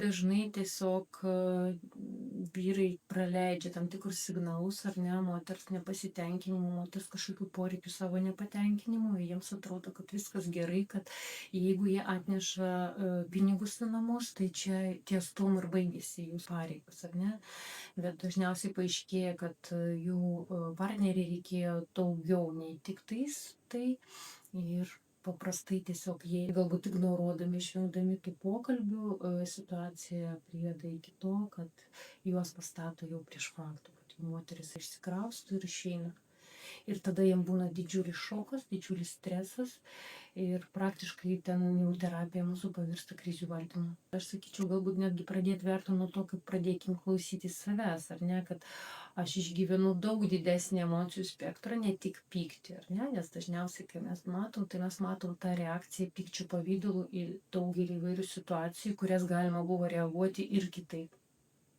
Dažnai tiesiog vyrai praleidžia tam tikrus signalus, ar ne, moters nepasitenkinimų, moters kažkokių poreikių savo nepatenkinimų, jiems atrodo, kad viskas gerai, kad jeigu jie atneša pinigus į namus, tai čia ties tuom ir baigėsi jų pareigos, ar ne? Bet dažniausiai paaiškėja, kad jų partneriai reikėjo daugiau nei tik tais tai ir paprastai tiesiog jie galbūt ignoruodami, išvengdami tų pokalbių situacija priveda iki to, kad juos pastato jau prieš faktą, kad jų moteris išsikrausto ir išeina. Ir tada jiem būna didžiulis šokas, didžiulis stresas ir praktiškai ten jau terapija mūsų pavirsta krizių valdymu. Aš sakyčiau, galbūt netgi pradėti vertinti nuo to, kaip pradėkim klausytis savęs, ar ne, kad aš išgyvenu daug didesnį emocijų spektrą, ne tik pyktį, ar ne, nes dažniausiai, kai mes matom, tai mes matom tą reakciją pykčių pavydalu į daugelį įvairių situacijų, kurias galima buvo reaguoti ir kitaip.